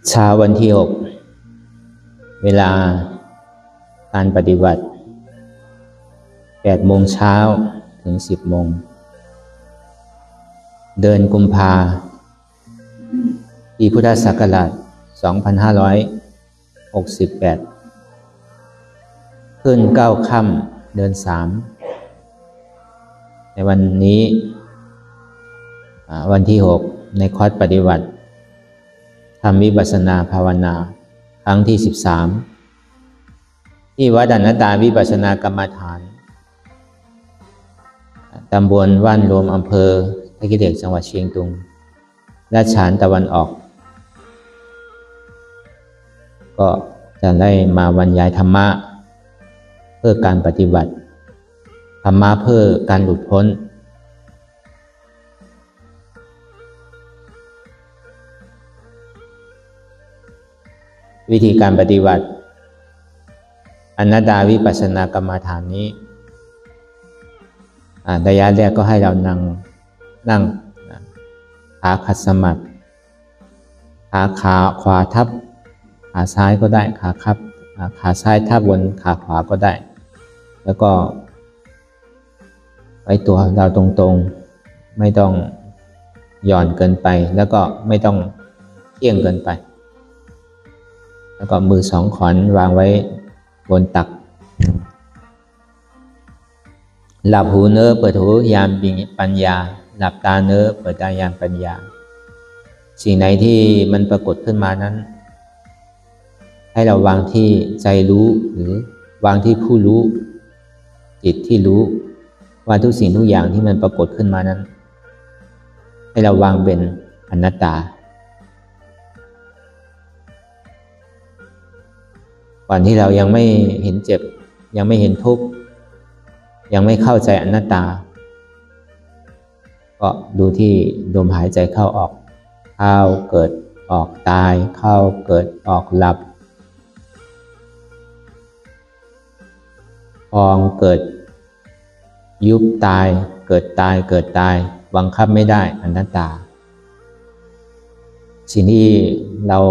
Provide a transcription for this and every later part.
เช้าวันที่6เวลาการปฏิบัติ8 โมงเช้าถึง10 โมงเดือนกุมภาปีพุทธศักราช2568ขึ้น9 ค่ำเดือน3ในวันนี้วันที่6ในคอร์สปฏิบัติทำวิปัสสนาภาวนาครั้งที่13ที่วัดอนัตตาวิปัสสนากรรมฐานตำบลว่านรวมอำเภอท่าขี้เหล็กจังหวัดเชียงตุงราชฉานตะวันออกก็จะได้มาบรรยายธรรมะเพื่อการปฏิบัติธรรมะเพื่อการหลุดพ้นวิธีการปฏิบัติอนัตตาวิปัสสนากรรมฐานนี้ระยะแรกก็ให้เรานั่งขาขัดสมาธิขาขวาทับขาซ้ายก็ได้ขาซ้ายทับบนขาขวาก็ได้แล้วก็ไว้ตัวเราตรงๆไม่ต้องหย่อนเกินไปแล้วก็ไม่ต้องเอียงเกินไปแล้วก็มือ2 ขอนวางไว้บนตักหลับหูเนื้อเปิดหูยามปัญญาหลับตาเนื้อเปิดตายามปัญญาสิ่งไหนที่มันปรากฏขึ้นมานั้นให้เราวางที่ใจรู้หรือวางที่ผู้รู้จิตที่รู้ว่าทุกสิ่งทุกอย่างที่มันปรากฏขึ้นมานั้นให้เราวางเป็นอนัตตาก่อนที่เรายังไม่เห็นเจ็บยังไม่เห็นทุกข์ยังไม่เข้าใจอนัตตาก็ดูที่ลมหายใจเข้าออกเข้าเกิดออกตายเข้าเกิดออกหลับพองเกิดยุบตายเกิดตายเกิดตายบังคับไม่ได้อนัตตาสิ่งที่เรา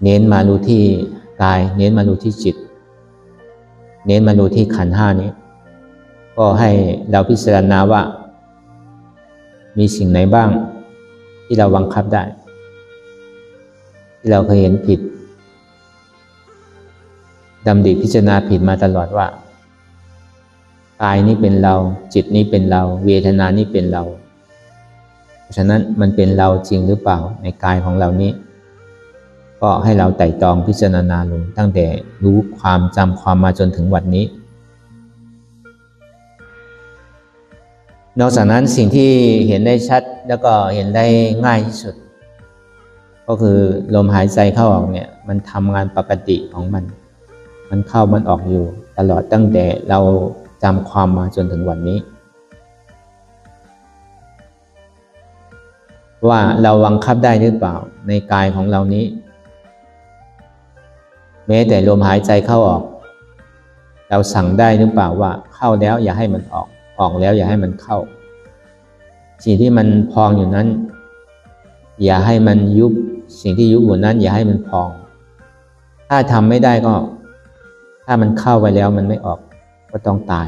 เน้นมาดูที่กายเน้นมาดูที่จิตเน้นมาดูที่ขันธ์ 5นี้ก็ให้เราพิจารณาว่ามีสิ่งไหนบ้างที่เราบังคับได้ที่เราเคยเห็นผิดดำริพิจารณาผิดมาตลอดว่ากายนี้เป็นเราจิตนี้เป็นเราเวทนานี้เป็นเราเพราะฉะนั้นมันเป็นเราจริงหรือเปล่าในกายของเรานี้ก็ให้เราไต่ตรองพิจารณาลงตั้งแต่รู้ความจำความมาจนถึงวันนี้นอกจากนั้นสิ่งที่เห็นได้ชัดแล้วก็เห็นได้ง่ายที่สุดก็คือลมหายใจเข้าออกเนี่ยมันทำงานปกติของมันเข้ามันออกอยู่ตลอดตั้งแต่เราจำความมาจนถึงวันนี้ว่าเราบังคับได้หรือเปล่าในกายของเรานี้แม้แต่ลมหายใจเข้าออกเราสั่งได้หรือเปล่าว่าเข้าแล้วอย่าให้มันออกออกแล้วอย่าให้มันเข้าสิ่งที่มันพองอยู่นั้นอย่าให้มันยุบสิ่งที่ยุบอยู่นั้นอย่าให้มันพองถ้าทำไม่ได้ก็ถ้ามันเข้าไปแล้วมันไม่ออกก็ต้องตาย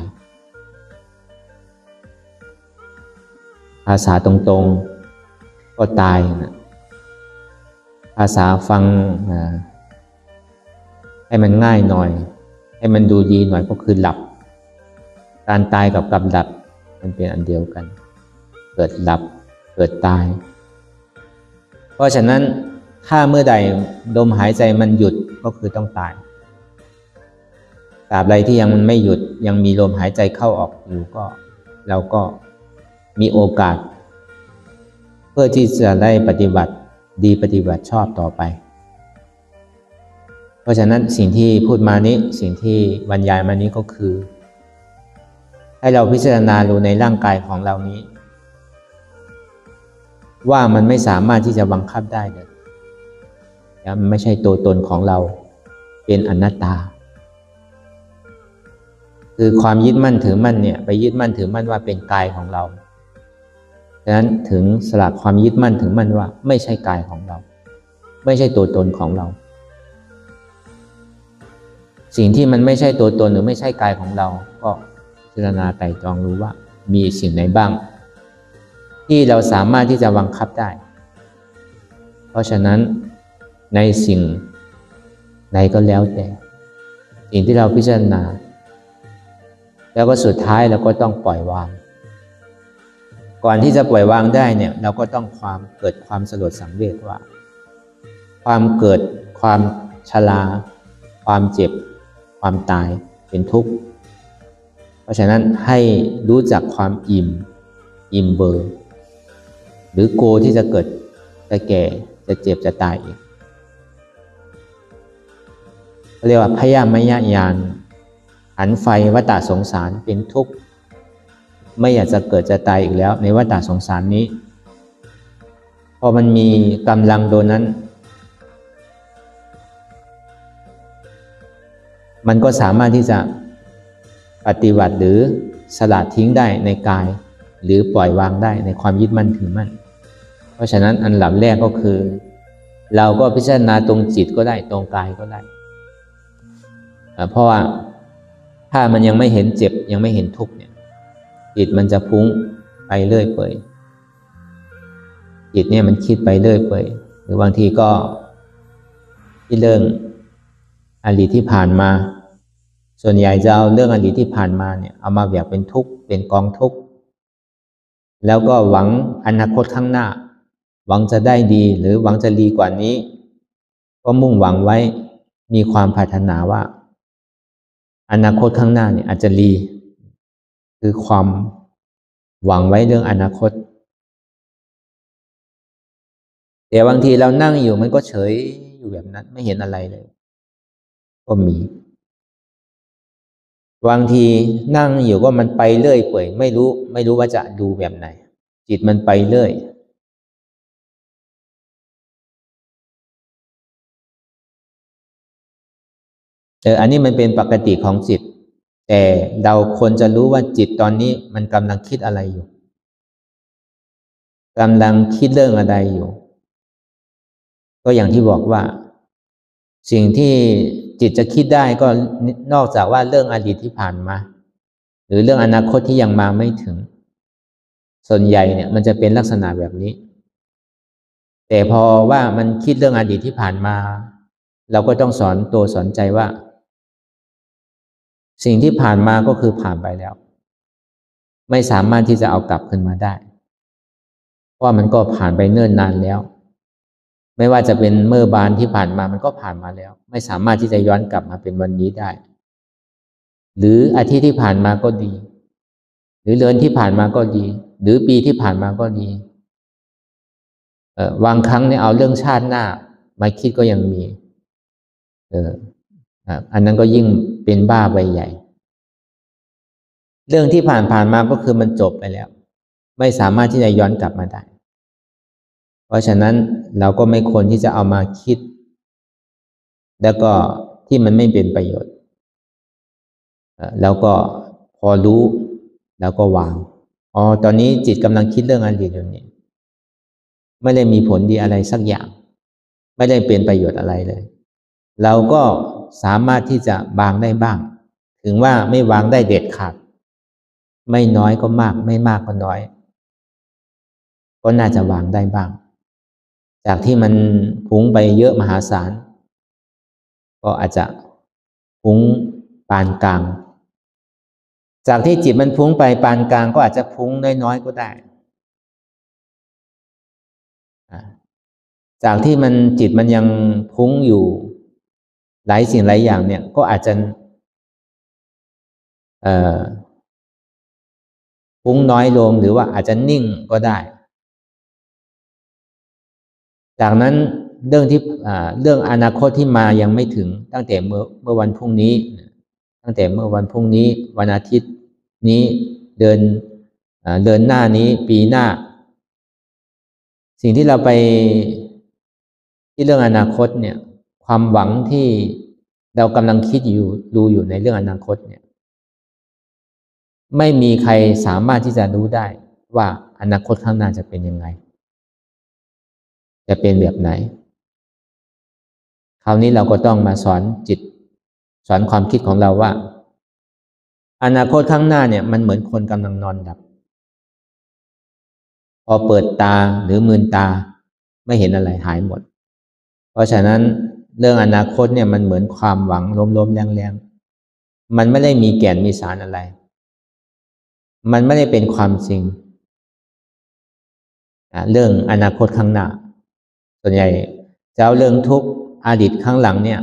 ภาษาตรงๆก็ตายนะภาษาฟังให้มันง่ายหน่อยให้มันดูดีหน่อยก็คือหลับการตายกับหลับมันเป็นอันเดียวกันเกิดหลับเกิดตายเพราะฉะนั้นถ้าเมื่อใดลมหายใจมันหยุดก็คือต้องตายตราบใดที่ยังมันไม่หยุดยังมีลมหายใจเข้าออกอยู่ก็เราก็มีโอกาสเพื่อที่จะได้ปฏิบัติดีปฏิบัติชอบต่อไปเพราะฉะนั้นสิ่งที่พูดมานี้สิ่งที่บรรยายมานี้ก็คือให้เราพิจารณาดูในร่างกายของเรานี้ว่ามันไม่สามารถที่จะบังคับได้เลยมันไม่ใช่ตัวตนของเราเป็นอนัตตาคือความยึดมั่นถือมั่นเนี่ยไปยึดมั่นถือมั่นว่าเป็นกายของเราฉะนั้นถึงสละความยึดมั่นถือมั่นว่าไม่ใช่กายของเรา เ ไม่ใช่ตัวตนของเราสิ่งที่มันไม่ใช่ตัวตนหรือไม่ใช่กายของเราก็พิจารณาไตร่ตรองรู้ว่ามีสิ่งไหนบ้างที่เราสามารถที่จะบังคับได้เพราะฉะนั้นในสิ่งไหนก็แล้วแต่สิ่งที่เราพิจารณาแล้วก็สุดท้ายเราก็ต้องปล่อยวางก่อนที่จะปล่อยวางได้เนี่ยเราก็ต้องเกิดความสลดสังเวชว่าความเกิดความชราความเจ็บความตายเป็นทุกข์เพราะฉะนั้นให้รู้จักความอิ่มเบอร์หรือโกที่จะเกิดจะแก่จะเจ็บจะตายอีกเรียกว่าพยามยญาณหันไฟวัฏฏะสงสารเป็นทุกข์ไม่อยากจะเกิดจะตายอีกแล้วในวัฏฏะสงสารนี้พอมันมีกำลังโดนนั้นมันก็สามารถที่จะปฏิบัติหรือสละทิ้งได้ในกายหรือปล่อยวางได้ในความยึดมั่นถือมั่นเพราะฉะนั้นอันดับแรกก็คือเราก็พิจารณาตรงจิตก็ได้ตรงกายก็ได้เพราะว่าถ้ามันยังไม่เห็นเจ็บยังไม่เห็นทุกข์เนี่ยจิตมันจะฟุ้งไปเรื่อยเปื่อยจิตเนี่ยมันคิดไปเรื่อยเปื่อยหรือบางทีก็ที่เรื่องอดีตที่ผ่านมาส่วนใหญ่จะเอาเรื่องอดีตที่ผ่านมาเนี่ยเอามาแบบเป็นทุกข์เป็นกองทุกข์แล้วก็หวังอนาคตข้างหน้าหวังจะได้ดีหรือหวังจะดีกว่านี้ก็มุ่งหวังไว้มีความปรารถนาว่าอนาคตข้างหน้าเนี่ยอาจจะดีคือความหวังไว้เรื่องอนาคตแต่บางทีเรานั่งอยู่มันก็เฉยอยู่แบบนั้นไม่เห็นอะไรเลยก็มีบางทีนั่งอยู่ก็มันไปเรื่อยเปื่อยไม่รู้ว่าจะดูแบบไหนจิตมันไปเรื่อยอันนี้มันเป็นปกติของจิตแต่เราควรจะรู้ว่าจิตตอนนี้มันกำลังคิดอะไรอยู่กำลังคิดเรื่องอะไรอยู่ก็อย่างที่บอกว่าสิ่งที่จิตจะคิดได้ก็นอกจากว่าเรื่องอดีตที่ผ่านมาหรือเรื่องอนาคตที่ยังมาไม่ถึงส่วนใหญ่เนี่ยมันจะเป็นลักษณะแบบนี้แต่พอว่ามันคิดเรื่องอดีตที่ผ่านมาเราก็ต้องสอนตัวสอนใจว่าสิ่งที่ผ่านมาก็คือผ่านไปแล้วไม่สามารถที่จะเอากลับขึ้นมาได้เพราะมันก็ผ่านไปเนิ่นนานแล้วไม่ว่าจะเป็นเมื่อบานที่ผ่านมามันก็ผ่านมาแล้วไม่สามารถที่จะย้อนกลับมาเป็นวันนี้ได้หรืออาทิตย์ที่ผ่านมาก็ดีหรือเดือนที่ผ่านมาก็ดีหรือปีที่ผ่านมาก็ดีบางครั้งเนี่ยเอาเรื่องชาติหน้ามาคิดก็ยังมีอันนั้นก็ยิ่งเป็นบ้าไปใหญ่เรื่องที่ผ่านมาก็คือมันจบไปแล้วไม่สามารถที่จะย้อนกลับมาได้เพราะฉะนั้นเราก็ไม่ควรที่จะเอามาคิดแล้วก็ที่มันไม่เป็นประโยชน์แล้วก็พอรู้แล้วก็วางตอนนี้จิตกำลังคิดเรื่องอดีตอยู่นี่ไม่ได้มีผลดีอะไรสักอย่างไม่ได้เป็นประโยชน์อะไรเลยเราก็สามารถที่จะวางได้บ้างถึงว่าไม่วางได้เด็ดขาดไม่น้อยก็มากไม่มากก็น้อยก็น่าจะวางได้บ้างจากที่มันพุ่งไปเยอะมหาศาลก็อาจจะพุ่งปานกลางจากที่จิตมันพุ่งไปปานกลางก็อาจจะพุ่งน้อยๆก็ได้จากที่มันจิตมันยังพุ่งอยู่หลายสิ่งหลายอย่างเนี่ยก็อาจจะพุ่งน้อยลงหรือว่าอาจจะนิ่งก็ได้จากนั้นเรื่องอนาคตที่มายังไม่ถึงตั้งแต่เมื่อวันพรุ่งนี้วันอาทิตย์นี้เดือนหน้านี้ปีหน้าสิ่งที่เราไปที่เรื่องอนาคตเนี่ยความหวังที่เรากำลังคิดอยู่ดูอยู่ในเรื่องอนาคตเนี่ยไม่มีใครสามารถที่จะรู้ได้ว่าอนาคตข้างหน้าจะเป็นยังไงจะเป็นแบบไหน คราวนี้เราก็ต้องมาสอนจิตสอนความคิดของเราว่าอนาคตข้างหน้าเนี่ยมันเหมือนคนกำลังนอนหลับพอเปิดตาหรือลืมตาไม่เห็นอะไรหายหมดเพราะฉะนั้นเรื่องอนาคตเนี่ยมันเหมือนความหวังล้มๆแรงๆมันไม่ได้มีแก่นมีสารอะไรมันไม่ได้เป็นความจริงเรื่องอนาคตข้างหน้าส่วนใหญ่จะเอาเรื่องทุกข์อดีตข้างหลังเนี่ย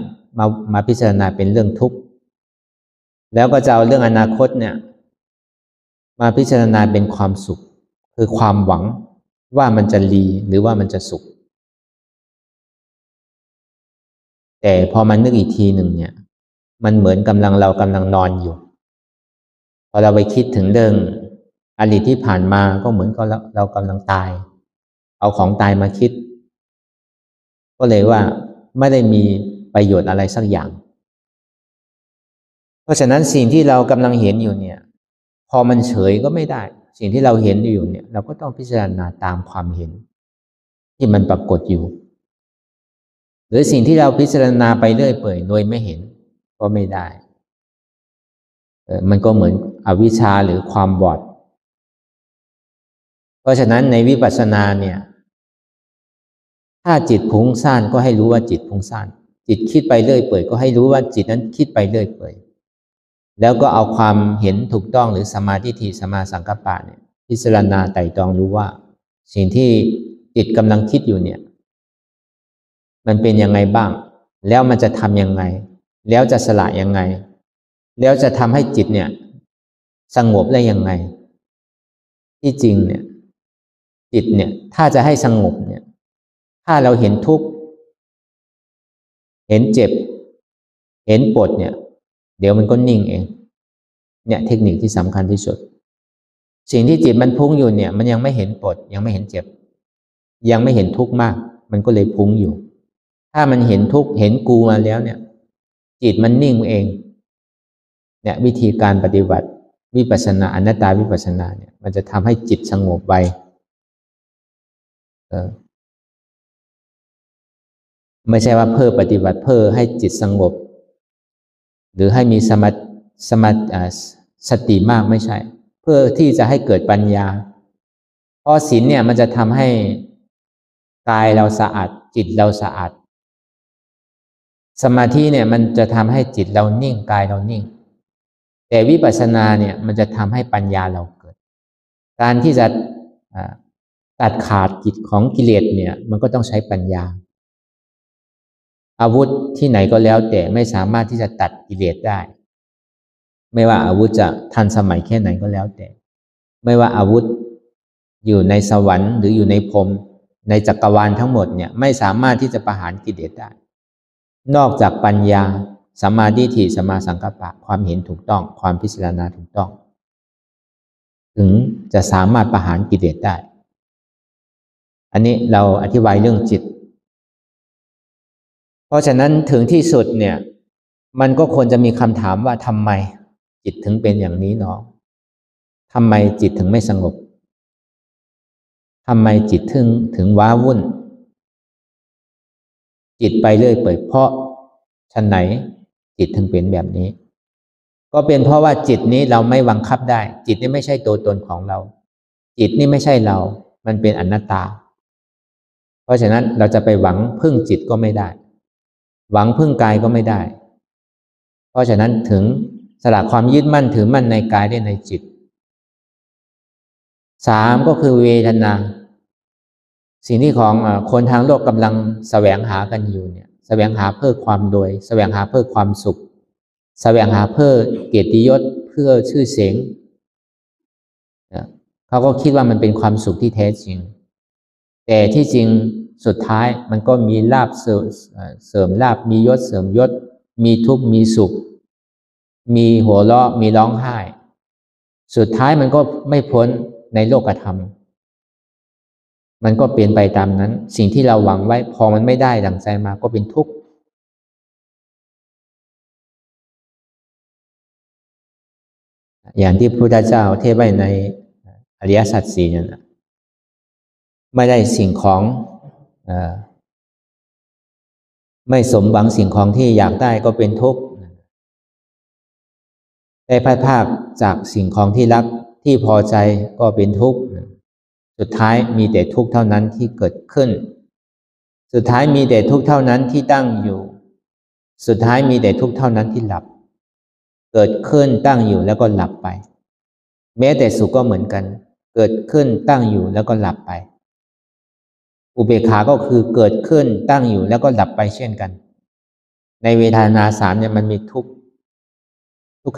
มาพิจารณาเป็นเรื่องทุกข์แล้วก็จะเอาเรื่องอนาคตเนี่ยมาพิจารณาเป็นความสุขคือความหวังว่ามันจะดีหรือว่ามันจะสุขแต่พอมันนึกอีกทีหนึ่งเนี่ยมันเหมือนเรากำลังนอนอยู่พอเราไปคิดถึงเรื่องอดีตที่ผ่านมาก็เหมือนกับเรากำลังตายเอาของตายมาคิดก็เลยว่าไม่ได้มีประโยชน์อะไรสักอย่างเพราะฉะนั้นสิ่งที่เรากำลังเห็นอยู่เนี่ยพอมันเฉยก็ไม่ได้สิ่งที่เราเห็นอยู่เนี่ยเราก็ต้องพิจารณาตามความเห็นที่มันปรากฏอยู่หรือสิ่งที่เราพิจารณาไปเรื่อยเปื่อยโดยไม่เห็นก็ไม่ได้มันก็เหมือนอวิชชาหรือความบอดเพราะฉะนั้นในวิปัสสนาเนี่ยถ้าจิตฟุ้งซ่านก็ให้รู้ว่าจิตฟุ้งซ่านจิตคิดไปเรื่อยเปื่อยก็ให้รู้ว่าจิตนั้นคิดไปเรื่อยเปื่อยแล้วก็เอาความเห็นถูกต้องหรือสัมมาทิฏฐิสัมมาสังกัปปะเนี่ยพิจารณาไตร่ตรองรู้ว่าสิ่งที่จิตกำลังคิดอยู่เนี่ยมันเป็นยังไงบ้างแล้วมันจะทำยังไงแล้วจะสละยังไงแล้วจะทำให้จิตเนี่ยสงบได้ยังไงที่จริงเนี่ยจิตเนี่ยถ้าจะให้สงบเนี่ยถ้าเราเห็นทุกข์เห็นเจ็บเห็นปวดเนี่ยเดี๋ยวมันก็นิ่งเองเนี่ยเทคนิคที่สำคัญที่สุดสิ่งที่จิตมันพุ่งอยู่เนี่ยมันยังไม่เห็นปวดยังไม่เห็นเจ็บยังไม่เห็นทุกข์มากมันก็เลยพุ่งอยู่ถ้ามันเห็นทุกข์เห็นกูมาแล้วเนี่ยจิตมันนิ่งเองเนี่ยวิธีการปฏิบัติวิปัสสนาอนัตตาวิปัสสนาเนี่ยมันจะทำให้จิตสงบไวไม่ใช่ว่าเพื่อปฏิบัติเพื่อให้จิตสงบหรือให้มีสติมากไม่ใช่เพื่อที่จะให้เกิดปัญญาเพราะศีลเนี่ยมันจะทำให้กายเราสะอาดจิตเราสะอาดสมาธิเนี่ยมันจะทำให้จิตเรานิ่งกายเรานิ่งแต่วิปัสสนาเนี่ยมันจะทำให้ปัญญาเราเกิดการที่จะตัดขาดกิจของกิเลสเนี่ยมันก็ต้องใช้ปัญญาอาวุธที่ไหนก็แล้วแต่ไม่สามารถที่จะตัดกิเลสได้ไม่ว่าอาวุธจะทันสมัยแค่ไหนก็แล้วแต่ไม่ว่าอาวุธอยู่ในสวรรค์หรืออยู่ในพรหมในจักรวาลทั้งหมดเนี่ยไม่สามารถที่จะประหารกิเลสได้นอกจากปัญญาสัมมาทิฏฐิสัมมาสังกัปปะความเห็นถูกต้องความพิจารณาถูกต้องถึงจะสามารถประหารกิเลสได้อันนี้เราอธิบายเรื่องจิตเพราะฉะนั้นถึงที่สุดเนี่ยมันก็ควรจะมีคำถามว่าทำไมจิตถึงเป็นอย่างนี้เนาะทำไมจิตถึงไม่สงบทำไมจิตถึงว้าวุ่นจิตไปเรื่อยเปื่อยเพราะชั้นไหนจิตถึงเป็นแบบนี้ก็เป็นเพราะว่าจิตนี้เราไม่บังคับได้จิตนี้ไม่ใช่ตัวตนของเราจิตนี้ไม่ใช่เรามันเป็นอนัตตาเพราะฉะนั้นเราจะไปหวังพึ่งจิตก็ไม่ได้หวังพึ่งกายก็ไม่ได้เพราะฉะนั้นถึงสละความยึดมั่นถือมั่นในกายได้ในจิตสามก็คือเวทนาสิ่งที่ของคนทางโลกกำลังแสวงหากันอยู่เนี่ยแสวงหาเพื่อความรวยแสวงหาเพื่อความสุขแสวงหาเพื่อเกียรติยศเพื่อชื่อเสียงเขาก็คิดว่ามันเป็นความสุขที่แท้จริงแต่ที่จริงสุดท้ายมันก็มีลาภเสริมลาภมียศเสริมยศมีทุกข์มีสุขมีหัวเราะมีร้องไห้สุดท้ายมันก็ไม่พ้นในโลกธรรมมันก็เปลี่ยนไปตามนั้นสิ่งที่เราหวังไว้พอมันไม่ได้ดั่งใจมาก็เป็นทุกข์อย่างที่พระพุทธเจ้าเทศไว้ในอริยสัจสี่นั่นนะไม่ได้สิ่งของ ไม่สมหวังสิ่งของที่อยากได้ก็เป็นทุกข์ได้พลาดพลาดจากสิ่งของที่รักที่พอใจก็เป็นทุกข์สุดท้ายมีแต่ทุกข์เท่านั้นที่เกิดขึ้นสุดท้ายมีแต่ทุกข์เท่านั้นที่ตั้งอยู่สุดท้ายมีแต่ทุกข์เท่านั้นที่หลับเกิดขึ้นตั้งอยู่แล้วก็หลับไปแม้แต่สุขก็เหมือนกันเกิดขึ้นตั้งอยู่แล้วก็หลับไปอุเบกขาก็คือเกิดขึ้นตั้งอยู่แล้วก็ดับไปเช่นกันในเวทนาสามเนี่ยมันมีทุก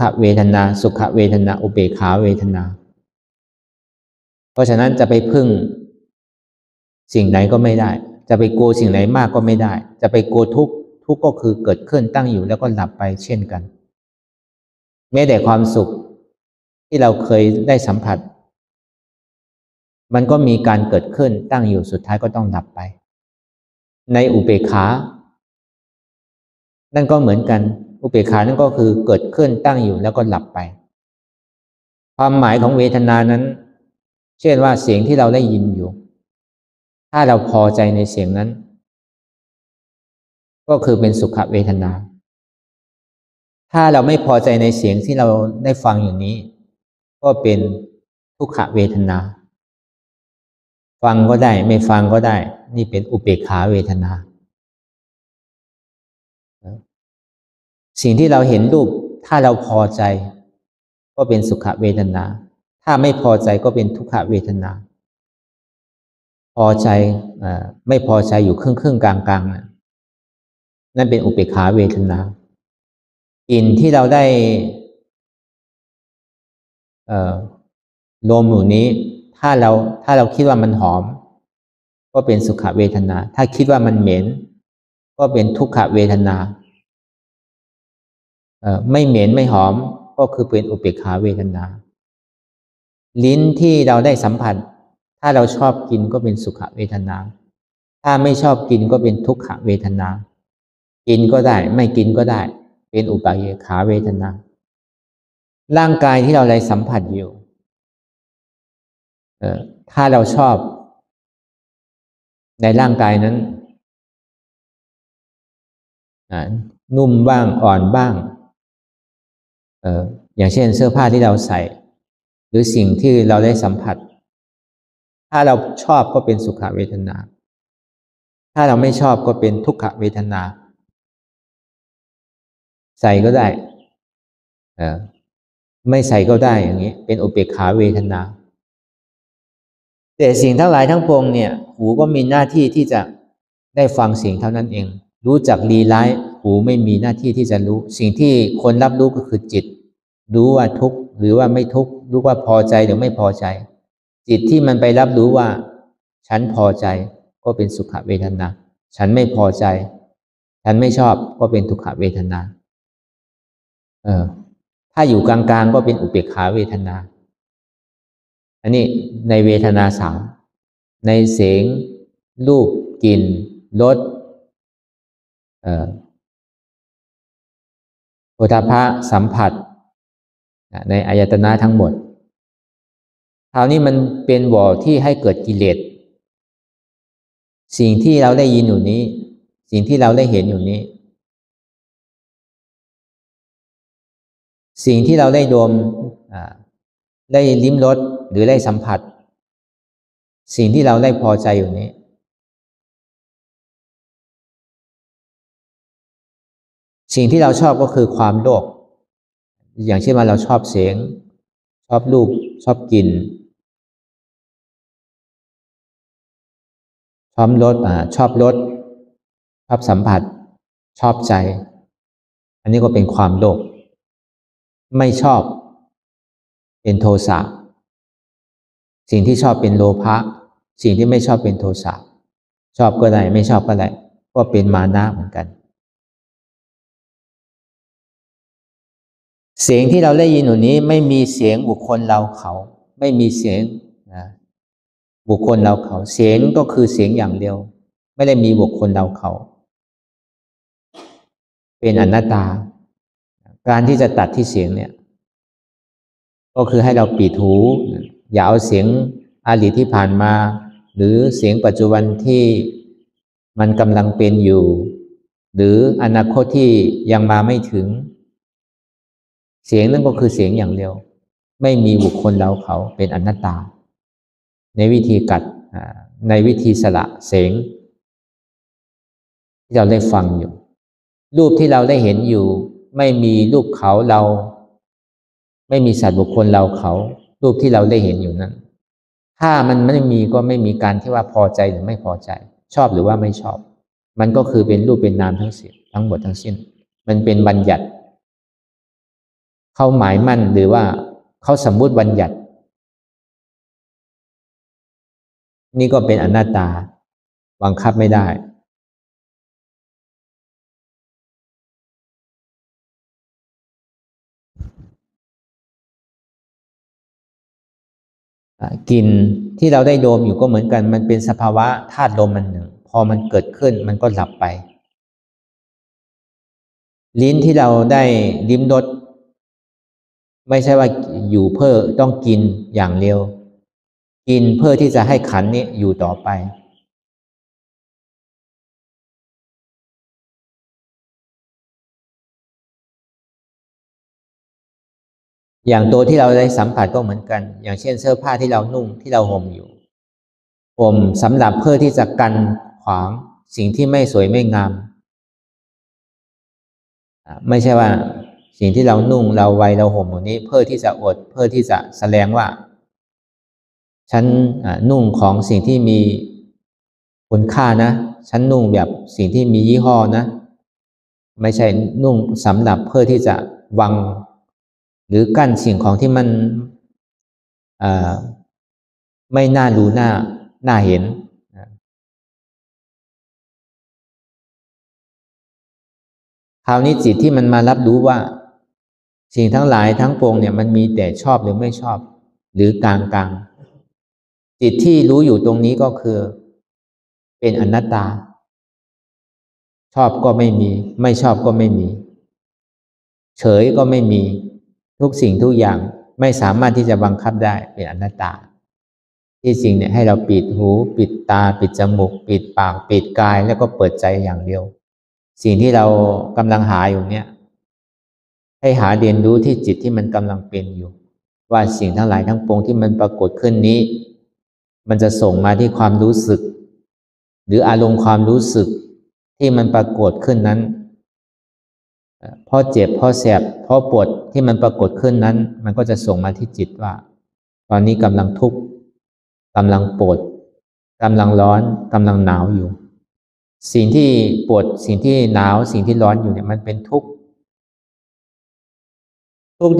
ขเวทนาสุขเวทนาอุเบกขาเวทนาเพราะฉะนั้นจะไปพึ่งสิ่งไหนก็ไม่ได้จะไปกลัวสิ่งไหนมากก็ไม่ได้จะไปกลัวทุกข์ก็คือเกิดขึ้นตั้งอยู่แล้วก็ดับไปเช่นกันแม้แต่ความสุขที่เราเคยได้สัมผัสมันก็มีการเกิดขึ้นตั้งอยู่สุดท้ายก็ต้องดับไปในอุเบกขานั่นก็เหมือนกันอุเบกขานั่นก็คือเกิดขึ้นตั้งอยู่แล้วก็ดับไปความหมายของเวทนานั้นเช่นว่าเสียงที่เราได้ยินอยู่ถ้าเราพอใจในเสียงนั้นก็คือเป็นสุขเวทนาถ้าเราไม่พอใจในเสียงที่เราได้ฟังอยู่นี้ก็เป็นทุกขเวทนาฟังก็ได้ไม่ฟังก็ได้นี่เป็นอุเบกขาเวทนาสิ่งที่เราเห็นรูปถ้าเราพอใจก็เป็นสุขเวทนาถ้าไม่พอใจก็เป็นทุกขเวทนาพอใจไม่พอใจอยู่ครึ่งกลางนั่นเป็นอุเบกขาเวทนากลิ่นที่เราได้ลมอยู่นี้ถ้าเราคิดว่ามันหอมก็เป็นสุขเวทนาถ้าคิดว่ามันเหม็นก็เป็นทุกขเวทนาไม่เหม็นไม่หอมก็คือเป็นอุเบกขาเวทนาลิ้นที่เราได้สัมผัสถ้าเราชอบกินก็เป็นสุขเวทนาถ้าไม่ชอบกินก็เป็นทุกขเวทนากินก็ได้ไม่กินก็ได้เป็นอุเบกขาเวทนาร่างกายที่เราได้สัมผัสอยู่ถ้าเราชอบในร่างกายนั้นนุ่มบ้างอ่อนบ้างอย่างเช่นเสื้อผ้าที่เราใส่หรือสิ่งที่เราได้สัมผัสถ้าเราชอบก็เป็นสุขเวทนาถ้าเราไม่ชอบก็เป็นทุกขเวทนาใส่ก็ได้ไม่ใส่ก็ได้อย่างนี้เป็นอุเบกขาเวทนาแต่สิ่งทั้งหลายทั้งปวงเนี่ยหูก็มีหน้าที่ที่จะได้ฟังเสียงเท่านั้นเองรู้จักลีลาหูไม่มีหน้าที่ที่จะรู้สิ่งที่คนรับรู้ก็คือจิตรู้ว่าทุกข์หรือว่าไม่ทุกข์รู้ว่าพอใจหรือไม่พอใจจิตที่มันไปรับรู้ว่าฉันพอใจก็เป็นสุขเวทนาฉันไม่พอใจฉันไม่ชอบก็เป็นทุกขเวทนาถ้าอยู่กลางๆก็เป็นอุเบกขาเวทนาอันนี้ในเวทนาสามในเสียงรูปกลิ่นรสโผฏฐัพพะสัมผัสในอายตนะทั้งหมดคราวนี้มันเป็นบ่อที่ให้เกิดกิเลสสิ่งที่เราได้ยินอยู่นี้สิ่งที่เราได้เห็นอยู่นี้สิ่งที่เราได้ดมได้ลิ้มรสหรือได้สัมผัสสิ่งที่เราได้พอใจอยู่นี้สิ่งที่เราชอบก็คือความโลภอย่างเช่นว่าเราชอบเสียงชอบรูปชอบกลิ่นชอบรสชอบรสชอบสัมผัสชอบใจอันนี้ก็เป็นความโลภไม่ชอบเป็นโทสะสิ่งที่ชอบเป็นโลภะสิ่งที่ไม่ชอบเป็นโทสะชอบก็ได้ไม่ชอบก็ได้ก็เป็นมานะเหมือนกันเสียงที่เราได้ยินอยู่นี้ไม่มีเสียงบุคคลเราเขาไม่มีเสียงบุคคลเราเขาเสียงก็คือเสียงอย่างเดียวไม่ได้มีบุคคลเราเขาเป็นอนัตตาการที่จะตัดที่เสียงเนี่ยก็คือให้เราปิดหูอย่าเอาเสียงอดีตที่ผ่านมาหรือเสียงปัจจุบันที่มันกำลังเป็นอยู่ หรืออนาคตที่ยังมาไม่ถึงเสียงนั่นก็คือเสียงอย่างเดียวไม่มีบุคคลเราเขาเป็นอนัตตาในวิธีกัดในวิธีสละเสียงที่เราได้ฟังอยู่รูปที่เราได้เห็นอยู่ไม่มีรูปเขาเราไม่มีสัตว์บุคคลเราเขารูปที่เราได้เห็นอยู่นั้นถ้ามันไม่มีก็ไม่มีการที่ว่าพอใจหรือไม่พอใจชอบหรือว่าไม่ชอบมันก็คือเป็นรูปเป็นนามทั้งสิ้นทั้งหมดทั้งสิ้นมันเป็นบัญญัติเขาหมายมั่นหรือว่าเขาสมมุติบัญญัตินี่ก็เป็นอนัตตาบังคับไม่ได้กลิ่นที่เราได้ดมอยู่ก็เหมือนกันมันเป็นสภาวะธาตุลมมันหนึ่งพอมันเกิดขึ้นมันก็ดับไปลิ้นที่เราได้ลิ้มรสไม่ใช่ว่าอยู่เพื่อต้องกินอย่างเดียวกินเพื่อที่จะให้ขันนี้อยู่ต่อไปอย่างตัวที่เราได้สัมผัสก็เหมือนกันอย่างเช่นเสื้อผ้าที่เรานุ่งที่เราห่มอยู่ห่มสำหรับเพื่อที่จะกันขวางสิ่งที่ไม่สวยไม่งามไม่ใช่ว่าสิ่งที่เรานุ่งเราไว้เราห่มตรงนี้เพื่อที่จะอดเพื่อที่จะแสดงว่าฉันนุ่งของสิ่งที่มีคุณค่านะฉันนุ่งแบบสิ่งที่มียี่ห้อนะไม่ใช่นุ่งสำหรับเพื่อที่จะวังหรือกั้นสิ่งของที่มันไม่น่าดูน่าเห็นคราวนี้จิตที่มันมารับรู้ว่าสิ่งทั้งหลายทั้งปวงเนี่ยมันมีแต่ชอบหรือไม่ชอบหรือกลางจิตที่รู้อยู่ตรงนี้ก็คือเป็นอนัตตาชอบก็ไม่มีไม่ชอบก็ไม่มีเฉยก็ไม่มีทุกสิ่งทุกอย่างไม่สามารถที่จะบังคับได้เป็นอนัตตาที่จริงเนี่ยให้เราปิดหูปิดตาปิดจมูกปิดปากปิดกายแล้วก็เปิดใจอย่างเดียวสิ่งที่เรากำลังหาอยู่เนี่ยให้หาเรียนรู้ที่จิตที่มันกำลังเป็นอยู่ว่าสิ่งทั้งหลายทั้งปวงที่มันปรากฏขึ้นนี้มันจะส่งมาที่ความรู้สึกหรืออารมณ์ความรู้สึกที่มันปรากฏขึ้นนั้นเพราะเจ็บเพราะแสบเพราะปวดที่มันปรากฏขึ้นนั้นมันก็จะส่งมาที่จิตว่าตอนนี้กำลังทุกข์กำลังปวดกำลังร้อนกำลังหนาวอยู่สิ่งที่ปวดสิ่งที่หนาวสิ่งที่ร้อนอยู่เนี่ยมันเป็นทุกข์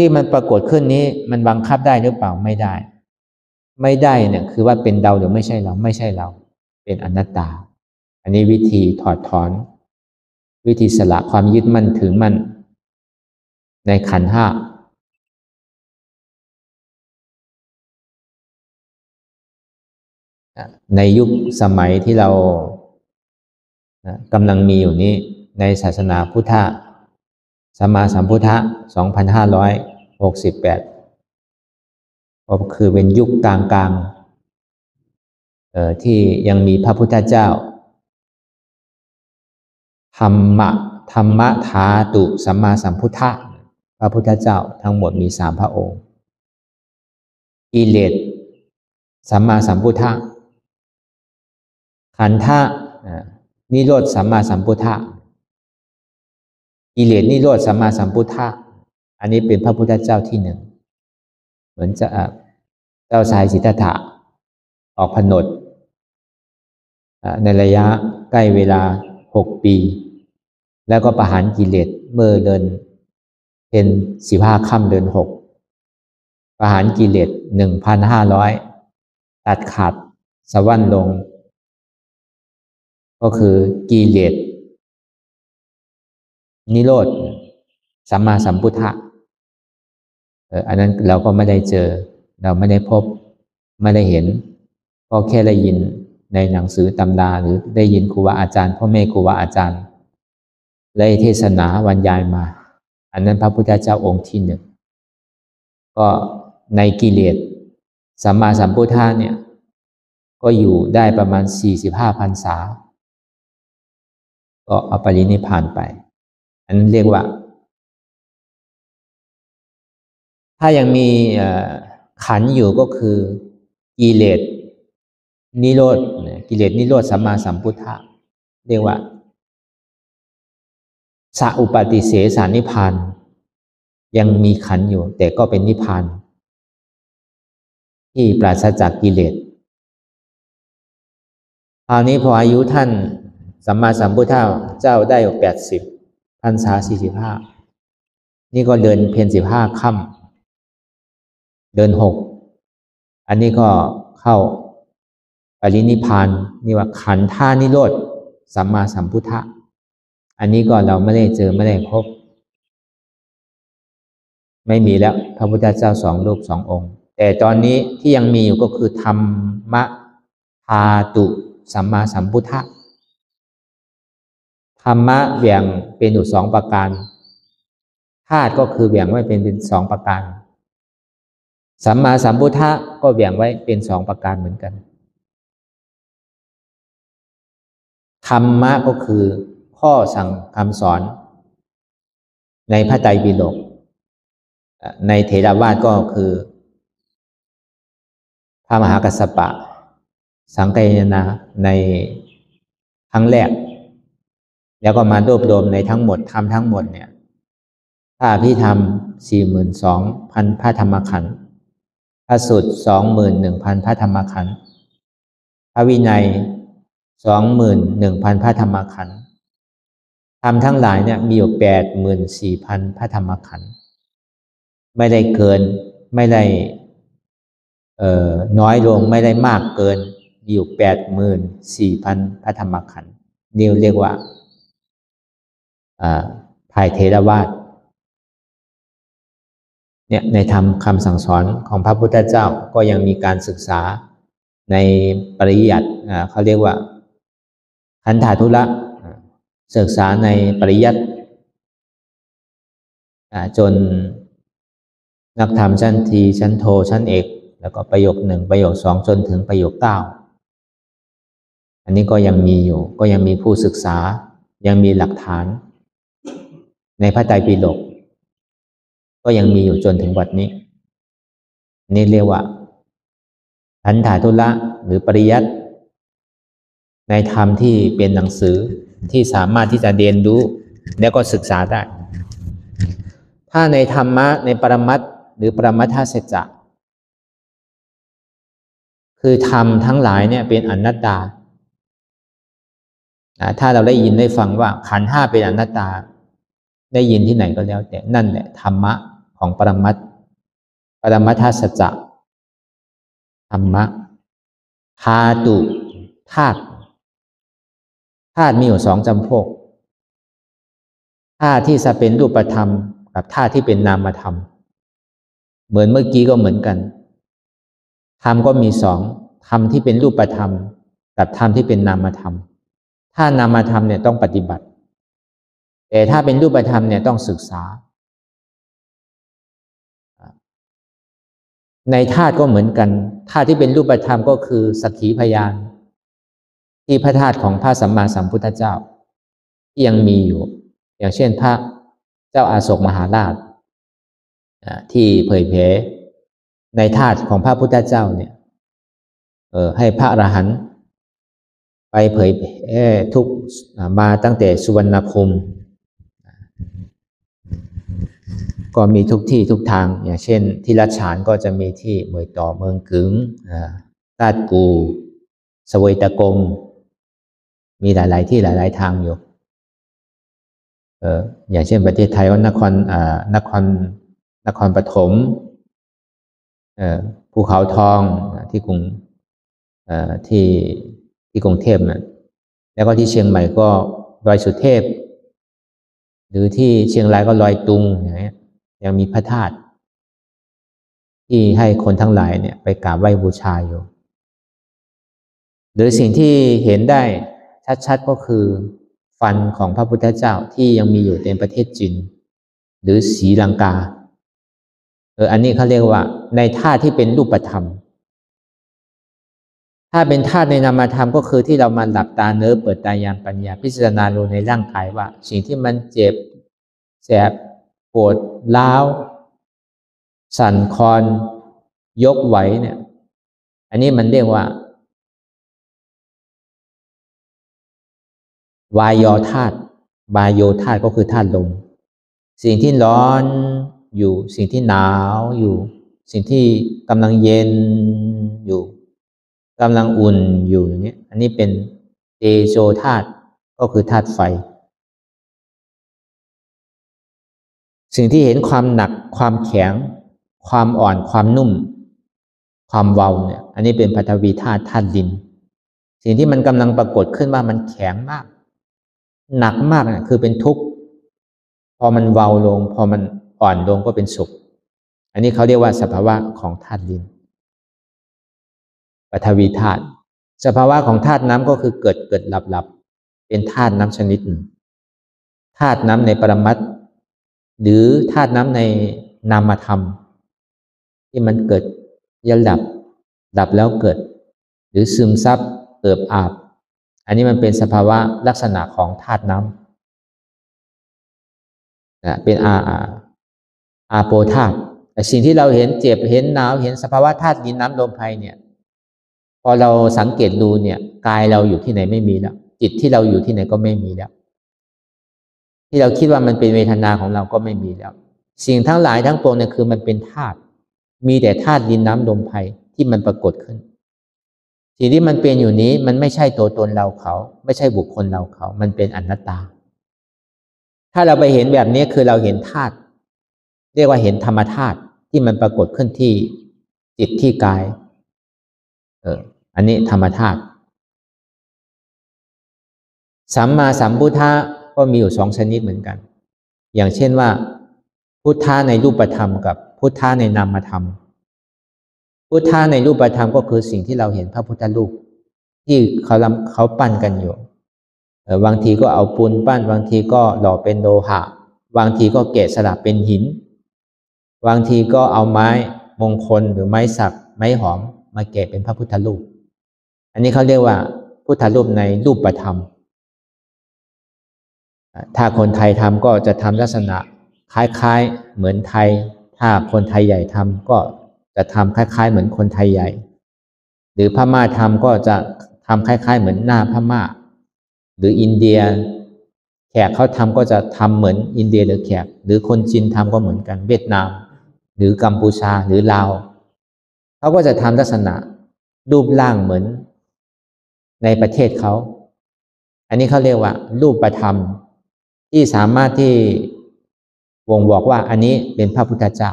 ที่มันปรากฏขึ้นนี้มันบังคับได้หรือเปล่าไม่ได้เนี่ยคือว่าเป็นเราหรือไม่ใช่เราไม่ใช่เราเป็นอนัตตาอันนี้วิธีถอดถอนวิธีสละความยึดมั่นถือมั่นในขันธ์ห้าในยุคสมัยที่เรากำลังมีอยู่นี้ในศาสนาพุทธสัมมาสัมพุทธะ2568ก็คือเป็นยุคกลางที่ยังมีพระพุทธเจ้าธรรมธาตุสัมมาสัมพุทธะพระพุทธเจ้าทั้งหมดมี3พระองค์กิเลสสัมมาสัมพุทธะขันธะนิโรธสัมมาสัมพุทธะกิเลสนิโรธสัมมาสัมพุทธะอันนี้เป็นพระพุทธเจ้าที่หนึ่งเหมือนจะเจ้าชายสิทธัตถะออกผนวดในระยะใกล้เวลา6 ปีแล้วก็ประหารกิเลสเมื่อเดือนเป็น15 ค่ำเดือน6ประหารกิเลส 1,500 ตัดขาดสวรรค์ลงก็คือกิเลสนิโรธสัมมาสัมพุทธะอันนั้นเราก็ไม่ได้เจอเราไม่ได้พบไม่ได้เห็นก็แค่ได้ยินในหนังสือตำราหรือได้ยินครูบาอาจารย์พ่อแม่ครูบาอาจารย์ได้เทศนาบรรยายมาอันนั้นพระพุทธเจ้าองค์ที่หนึ่งก็ในกิเลสสัมมาสัมพุทธะเนี่ยก็อยู่ได้ประมาณ45 พรรษาก็ ก็เอาปรินิพพานไปอันนั้นเรียกว่าถ้ายังมีขันธ์อยู่ก็คือกิเลสนิโรธกิเลสนิโรธสัมมาสัมพุทธะเรียกว่าสัอุปาติเสสนิพพานยังมีขันธ์อยู่แต่ก็เป็นนิพพานที่ปราศจากกิเลสคราวนี้พออายุท่านสัมมาสัมพุทธเจ้าได้80 พรรษา45นี่ก็เดือนเพ็ญ15 ค่ำเดือน6อันนี้ก็เข้าปรินิพพานนี่ว่าขันธานิโรธสัมมาสัมพุทธะอันนี้ก็เราไม่ได้เจอไม่ได้พบไม่มีแล้วพระพุทธเจ้า2 รูป 2 องค์แต่ตอนนี้ที่ยังมีอยู่ก็คือธรรมธาตุสัมมาสัมพุทธะธรรมะแบ่งเป็นอยู่2 ประการธาตุก็คือแบ่งไว้เป็น2 ประการสัมมาสัมพุทธะก็แบ่งไว้เป็น2 ประการเหมือนกันธรรมะก็คือข้อสั่งคำสอนในพระไตรปิฎกในเถรวาทก็คือพระมหากัสสปะสังคายนาในครั้งแรกแล้วก็มารวบรวมในทั้งหมดทำทั้งหมดเนี่ยพระอภิธรรม 42,000 พระธรรมขันธ์พระสูตร 21,000 พระธรรมขันธ์พระวินัย 21,000 พระธรรมขันธ์ธรรมทั้งหลายเนี่ยมีอยู่ 84,000 พระธรรมขันธ์ไม่ได้เกินไม่ได้น้อยลงไม่ได้มากเกินอยู่ 84,000 พระธรรมขันธ์นี่เรียกว่าภายเถรวาทเนี่ยในธรรมคำสั่งสอนของพระพุทธเจ้าก็ยังมีการศึกษาในปริยัติเขาเรียกว่าขันธาธุระศึกษาในปริยัติจนนักธรรมชั้นตรีชั้นโทชั้นเอกแล้วก็ประโยค1ประโยค2จนถึงประโยค9อันนี้ก็ยังมีอยู่ก็ยังมีผู้ศึกษายังมีหลักฐานในพระไตรปิฎกก็ยังมีอยู่จนถึงวันนี้นี่เรียกว่าขันธาธุระหรือปริยัติในธรรมที่เป็นหนังสือที่สามารถที่จะเรียนรู้แล้วก็ศึกษาได้ถ้าในธรรมะในปรมัตถ์หรือปรมัตถสัจจะคือธรรมทั้งหลายเนี่ยเป็นอนัตตาถ้าเราได้ยินได้ฟังว่าขันธ์5เป็นอนัตตาได้ยินที่ไหนก็แล้วแต่นั่นแหละธรรมะของปรมัตถสัจจะธรรมะธาตุธาตุมีอยู่2 จำพวกธาตุที่จะเป็นรูปธรรมกับธาตุที่เป็นนามธรรมเหมือนเมื่อกี้ก็เหมือนกันธรรมก็มี2ธรรมที่เป็นรูปธรรมกับธรรมที่เป็นนามธรรมถ้านามธรรมเนี่ยต้องปฏิบัติแต่ถ้าเป็นรูปธรรมเนี่ยต้องศึกษาในธาตุก็เหมือนกันธาตุที่เป็นรูปธรรมก็คือสักขีพยานที่พระธาตุของพระสัมมาสัมพุทธเจ้าที่ยังมีอยู่อย่างเช่นพระเจ้าอาโศกมหาราชที่เผยแผ่ในธาตุของพระพุทธเจ้าเนี่ยให้พระอรหันต์ไปเผยแผ่ทุกมาตั้งแต่สุวรรณภูมิก็มีทุกที่ทุกทางอย่างเช่นที่รัชฉานก็จะมีที่เมยต่อเมืองกึ๋งตาดกูสวยตะกงมีหลายๆที่หลายๆทางอยู่อย่างเช่นประเทศไทยว่านครปฐมภูเขาทองที่กรุงที่กรุงเทพนะแล้วก็ที่เชียงใหม่ก็ดอยสุเทพหรือที่เชียงรายก็ลอยตุงอย่างเงี้ยยังมีพระธาตุที่ให้คนทั้งหลายเนี่ยไปกราบไหว้บูชาอยู่หรือสิ่งที่เห็นได้ชัดๆก็คือฟันของพระพุทธเจ้าที่ยังมีอยู่ในประเทศจีนหรือศรีลังกาอันนี้เขาเรียกว่าในธาตุที่เป็นรูปธรรม ถ้าเป็นธาตุในนามธรรมก็คือที่เรามาหลับตาเนื้อเปิดตายานปัญญาพิจารณาดูในร่างกายว่าสิ่งที่มันเจ็บแสบปวดร้าวสั่นคลอนยกไหวเนี่ยอันนี้มันเรียกว่าวายโยธาตุวายโยธาตุก็คือธาตุลมสิ่งที่ร้อนอยู่สิ่งที่หนาวอยู่สิ่งที่กำลังเย็นอยู่กำลังอุ่นอยู่อย่างนี้อันนี้เป็นเตโชธาตุก็คือธาตุไฟสิ่งที่เห็นความหนักความแข็งความอ่อนความนุ่มความเบาเนี่ยอันนี้เป็นปฐวีธาตุธาตุดินสิ่งที่มันกำลังปรากฏขึ้นว่ามันแข็งมากหนักมากเนี่ยคือเป็นทุกข์พอมันเบาลงพอมันอ่อนลงก็เป็นสุขอันนี้เขาเรียกว่าสภาวะของธาตุดินปฐวีธาตุสภาวะของธาตุน้ำก็คือเกิดหลับเป็นธาตุน้ำชนิดหนึ่งธาตุน้ำในปรมัตถ์หรือธาตุน้ำในนามธรรมที่มันเกิดยันดับแล้วเกิดหรือซึมซับเอิบอาบอันนี้มันเป็นสภาวะลักษณะของธาตุน้ำเป็นอาโปธาตุแต่สิ่งที่เราเห็นเจ็บเห็นหนาวเห็นสภาวะธาตุดินน้ำลมไฟเนี่ยพอเราสังเกตดูเนี่ยกายเราอยู่ที่ไหนไม่มีแล้วจิตที่เราอยู่ที่ไหนก็ไม่มีแล้วที่เราคิดว่ามันเป็นเวทนาของเราก็ไม่มีแล้วสิ่งทั้งหลายทั้งปวงเนี่ยคือมันเป็นธาตุมีแต่ธาตุดินน้ำลมไฟที่มันปรากฏขึ้นสิ่งที่มันเป็นอยู่นี้มันไม่ใช่ตัวตนเราเขาไม่ใช่บุคคลเราเขามันเป็นอนัตตาถ้าเราไปเห็นแบบนี้คือเราเห็นธาตุเรียกว่าเห็นธรรมธาตุที่มันปรากฏขึ้นที่จิตที่กายอันนี้ธรรมธาตุสัมมาสัมพุทธะก็มีอยู่2ชนิดเหมือนกันอย่างเช่นว่าพุทธะในรูปธรรมกับพุทธะในนามธรรมพุทธะในรูปธรรมก็คือสิ่งที่เราเห็นพระพุทธรูปที่เขาปั้นกันอยู่บางทีก็เอาปูนปั้นบางทีก็หล่อเป็นโลหะบางทีก็แกะสลักเป็นหินบางทีก็เอาไม้มงคลหรือไม้สักไม้หอมมาแกะเป็นพระพุทธรูปอันนี้เขาเรียกว่าพุทธรูปในรูปธรรมถ้าคนไทยทำก็จะทำลักษณะคล้ายๆเหมือนไทยถ้าคนไทยใหญ่ทำก็จะทำคล้ายๆเหมือนคนไทยใหญ่หรือพม่าทำก็จะทำคล้ายๆเหมือนหน้าพม่าหรืออินเดียแขกเขาทำก็จะทำเหมือนอินเดียหรือแขกหรือคนจีนทำก็เหมือนกันเวียดนามหรือกัมพูชาหรือลาวเขาก็จะทำลักษณะรูปร่างเหมือนในประเทศเขาอันนี้เขาเรียกว่ารูปธรรมที่สามารถที่บ่งบอกว่าอันนี้เป็นพระพุทธเจ้า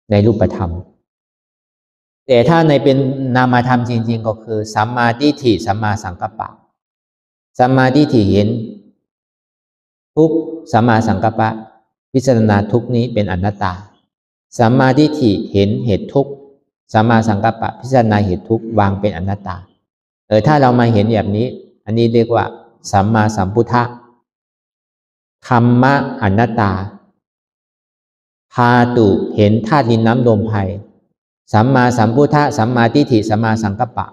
ในรูปธรรมแต่ถ้าในเป็นนามธรรมจริงๆก็คือสัมมาทิฏฐิสัมมาสังกัปปะสัมมาทิฏฐิเห็นทุกข์สัมมาสังกัปปะพิจารณาทุกข์นี้เป็นอนัตตาสัมมาทิฏฐิเห็นเหตุทุกข์สัมมาสังกัปปะพิจารณาเหตุทุกข์วางเป็นอนัตตาถ้าเรามาเห็นแบบนี้อันนี้เรียกว่าสัมมาสัมพุทธะธรรมะอนัตตาพาตุเห็นธาตุดินน้ำลมไฟสัมมาสัมพุทธะสัมมาทิฏฐิสัมมาสังกัปปะ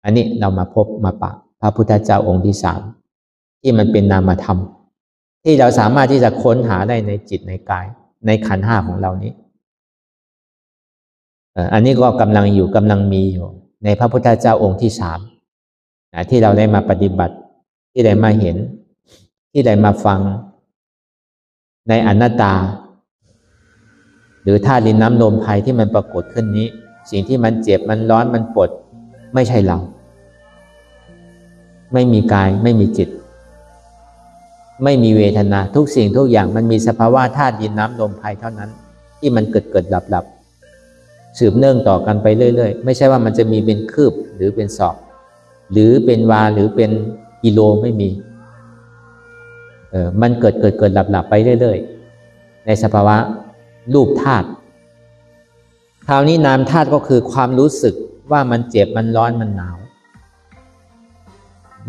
อันนี้เรามาพบมาปะพระพุทธเจ้าองค์ที่3ที่มันเป็นนามธรรมที่เราสามารถที่จะค้นหาได้ในจิตในกายในขันธ์5ของเรานี้อันนี้ก็กำลังมีอยู่ในพระพุทธเจ้าองค์ที่3ที่เราได้มาปฏิบัติที่ได้มาเห็นที่ได้มาฟังในอนัตตาหรือธาตุดินน้ำลมไฟที่มันปรากฏขึ้นนี้สิ่งที่มันเจ็บมันร้อนมันปวดไม่ใช่เราไม่มีกายไม่มีจิตไม่มีเวทนาทุกสิ่งทุกอย่างมันมีสภาวะธาตุดินน้ำลมไฟเท่านั้นที่มันเกิดดับสืบเนื่องต่อกันไปเรื่อยๆไม่ใช่ว่ามันจะมีเป็นคืบหรือเป็นศอกหรือเป็นวาหรือเป็นกิโลไม่มีมันเกิดดับไปเรื่อยๆในสภาวะรูปธาตุคราวนี้นามธาตุก็คือความรู้สึกว่ามันเจ็บมันร้อนมันหนาว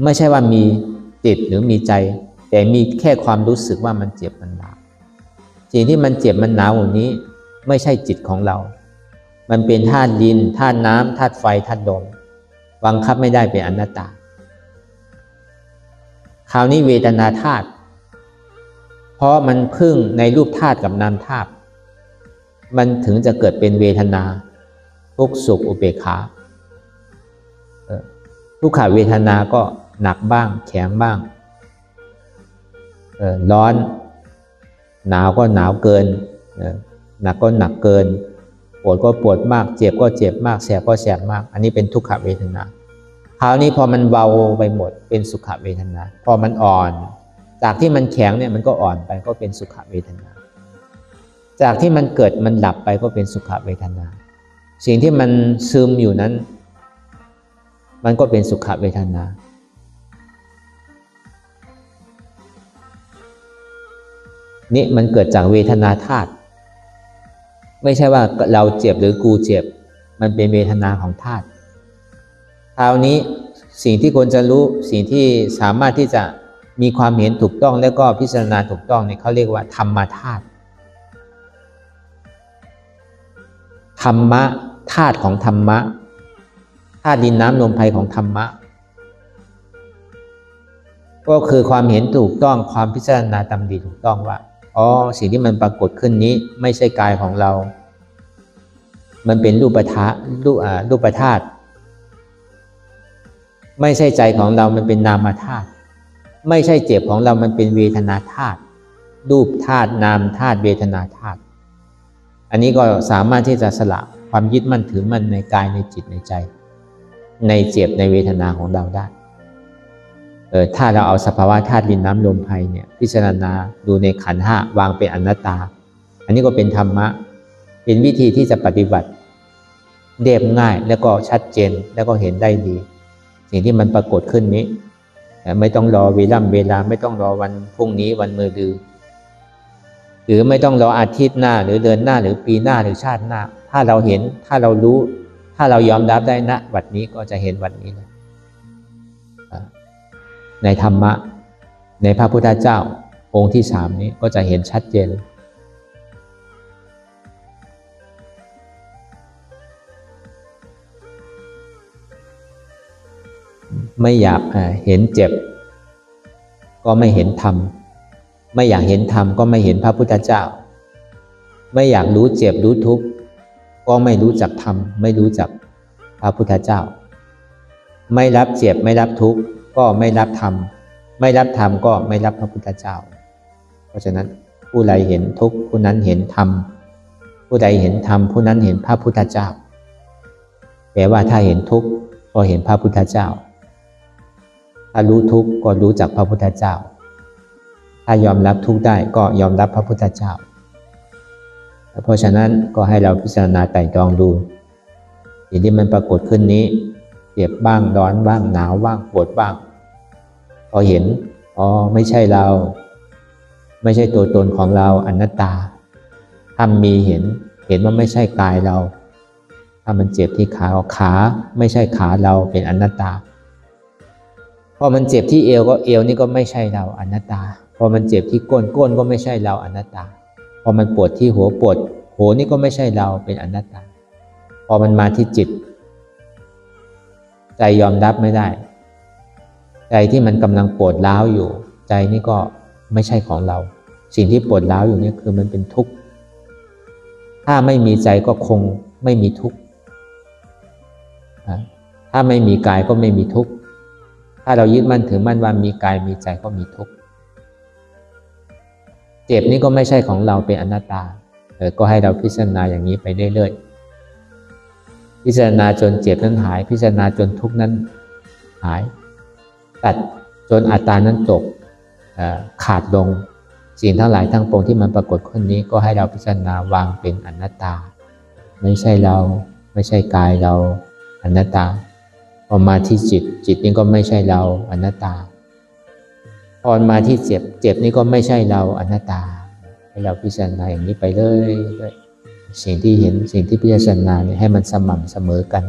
ไม่ใช่ว่ามีจิตหรือมีใจแต่มีแค่ความรู้สึกว่ามันเจ็บมันหนาวสิ่งที่มันเจ็บมันหนาวอย่างนี้ไม่ใช่จิตของเรา มันเป็นธาตุดินธาตุน้ำธาตุไฟธาตุลมบังคับไม่ได้เป็นอนัตตาคราวนี้เวทนาธาตุเพราะมันพึ่งในรูปธาตุกับนามธาตุมันถึงจะเกิดเป็นเวทนาทุกข์สุขอุเบกขาทุกขเวทนาก็หนักบ้างแข็งบ้างร้อนหนาวก็หนาวเกินหนักก็หนักเกินปวดก็ปวดมากเจ็บก็เจ็บมากแสบก็แสบมากอันนี้เป็นทุกขเวทนาคราวนี้พอมันเบาไปหมดเป็นสุขเวทนาพอมันอ่อนจากที่มันแข็งเนี่ยมันก็อ่อนไปก็เป็นสุขเวทนาจากที่มันเกิดมันดับไปก็เป็นสุขเวทนาสิ่งที่มันซึมอยู่นั้นมันก็เป็นสุขเวทนานี่มันเกิดจากเวทนาธาตุไม่ใช่ว่าเราเจ็บหรือกูเจ็บมันเป็นเวทนาของธาตุคราวนี้สิ่งที่ควรจะรู้สิ่งที่สามารถที่จะมีความเห็นถูกต้องแล้วก็พิจารณาถูกต้องเนี่ยเขาเรียกว่าธรรมธาตุธรรมะธาตุของธรรมะธาตุดินน้ำลมไฟของธรรมะก็คือความเห็นถูกต้องความพิจารณาตามดีถูกต้องว่าอ๋อสิ่งที่มันปรากฏขึ้นนี้ไม่ใช่กายของเรามันเป็นรูปธาตุไม่ใช่ใจของเรามันเป็นนามธาตุไม่ใช่เจ็บของเรามันเป็นเวทนาธาตุรูปธาตุนามธาตุเวทนาธาตุอันนี้ก็สามารถที่จะสละความยึดมั่นถือมั่นในกายในจิตในใจในเจ็บในเวทนาของเราได้ถ้าเราเอาสภาวะธาตุดินน้ำลมไฟเนี่ยพิจารณาดูในขันธ์ห้าวางเป็นอนัตตาอันนี้ก็เป็นธรรมะเป็นวิธีที่จะปฏิบัติเรียบง่ายแล้วก็ชัดเจนแล้วก็เห็นได้ดีสิ่งที่มันปรากฏขึ้นนี้ไม่ต้องรอเวลาไม่ต้องรอวันพรุ่งนี้วันมะรืนหรือไม่ต้องรออาทิตย์หน้าหรือเดือนหน้าหรือปีหน้าหรือชาติหน้าถ้าเราเห็นถ้าเรารู้ถ้าเรายอมรับได้ณวันนี้ก็จะเห็นวันนี้เลยในธรรมะในพระพุทธเจ้าองค์ที่3นี้ก็จะเห็นชัดเจนไม่อยากเห็นเจ็บก็ไม่เห็นธรรมไม่อยากเห็นธรรมก็ไม่เห็นพระพุทธเจ้าไม่อยากรู้เจ็บรู้ทุกข์ก็ไม่รู้จักธรรมไม่รู้จักพระพุทธเจ้าไม่รับเจ็บไม่รับทุกข์ก็ไม่รับธรรมไม่รับธรรมก็ไม่รับพระพุทธเจ้าเพราะฉะนั้นผู้ใดเห็นทุกข์ผู้นั้นเห็นธรรมผู้ใดเห็นธรรมผู้นั้นเห็นพระพุทธเจ้าแปลว่าถ้าเห็นทุกข์ก็เห็นพระพุทธเจ้าถ้ารู้ทุกข์ก็รู้จักพระพุทธเจ้าถ้ายอมรับทุกข์ได้ก็ยอมรับพระพุทธเจ้าเพราะฉะนั้นก็ให้เราพิจารณาไตร่ตรองดูสิ่งที่มันปรากฏขึ้นนี้เจ็บบ้างร้อนบ้างหนาวบ้างปวดบ้างพอเห็นอ๋อไม่ใช่เราไม่ใช่ตัวตนของเราอนัตตาถ้ามีเห็นว่าไม่ใช่กายเราถ้ามันเจ็บที่ขาไม่ใช่ขาเราเป็นอนัตตาพอมันเจ็บที่เอวก็เอวนี่ก็ไม่ใช่เราอนัตตาพอมันเจ็บที่ก้นก็ไม่ใช่เราอนัตตาพอมันปวดที่หัวนี่ก็ไม่ใช่เราเป็นอนัตตาพอมันมาที่จิตใจยอมรับไม่ได้ใจที่มันกำลังปวดร้าวอยู่ใจนี่ก็ไม่ใช่ของเราสิ่งที่ปวดร้าวอยู่นี่คือมันเป็นทุกข์ถ้าไม่มีใจก็คงไม่มีทุกข์ถ้าไม่มีกายก็ไม่มีทุกข์ถ้าเรายึดมั่นถือมั่นว่ามีกายมีใจก็มีทุกข์เจ็บนี่ก็ไม่ใช่ของเราเป็นอนัตตาก็ให้เราพิจารณาอย่างนี้ไปเรื่อยๆพิจารณาจนเจ็บนั้นหายพิจารณาจนทุกข์นั้นหายตัดจนอัตตานั้นจบขาดลงสิ่งทั้งหลายทั้งปวงที่มันปรากฏขึ้นนี้ก็ให้เราพิจารณาวางเป็นอนัตตาไม่ใช่เราไม่ใช่กายเราอนัตตาพอมาที่จิตนี่ก็ไม่ใช่เราอนัตตาพอมาที่เจ็บนี่ก็ไม่ใช่เราอนัตตาให้เราพิจารณาอย่างนี้ไปเลยสิ่งที่เห็นสิ่งที่พิจารณาเนี่ยให้มันสม่ำเสมอกัน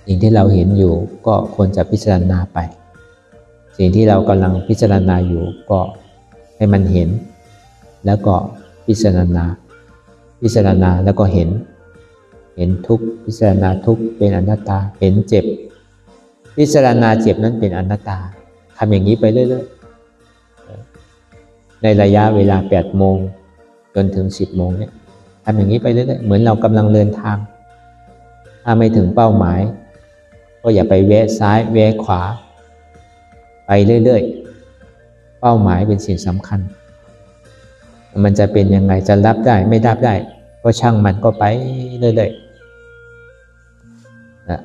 สิ่งที่เราเห็นอยู่ก็ควรจะพิจารณาไปสิ่งที่เรากำลังพิจารณาอยู่ก็ให้มันเห็นแล้วก็พิจารณาแล้วก็เห็น เห็นทุกข์พิจารณาทุกข์เป็นอนัตตาเห็นเจ็บพิจารณาเจ็บนั้นเป็นอนัตตาทำอย่างนี้ไปเรื่อยๆในระยะเวลา8 โมงจนถึง10 โมงเนี่ยทำอย่างนี้ไปเรื่อยๆเหมือนเรากำลังเดินทางถ้าไม่ถึงเป้าหมายก็อย่าไปแวะซ้ายแวะขวาไปเรื่อยๆเป้าหมายเป็นสิ่งสำคัญมันจะเป็นยังไงจะรับได้ไม่รับได้ก็ช่างมันก็ไปเรื่อยๆ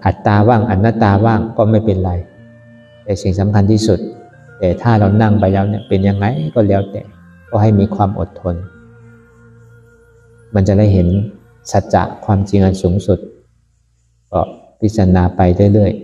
อัตตาว่างอนัตตาว่างก็ไม่เป็นไรแต่สิ่งสำคัญที่สุดแต่ถ้าเรานั่งไปแล้วเนี่ยเป็นยังไงก็แล้วแต่ก็ให้มีความอดทนมันจะได้เห็นสัจจะความจริงอันสูงสุดก็พิจารณาไปเรื่อยๆ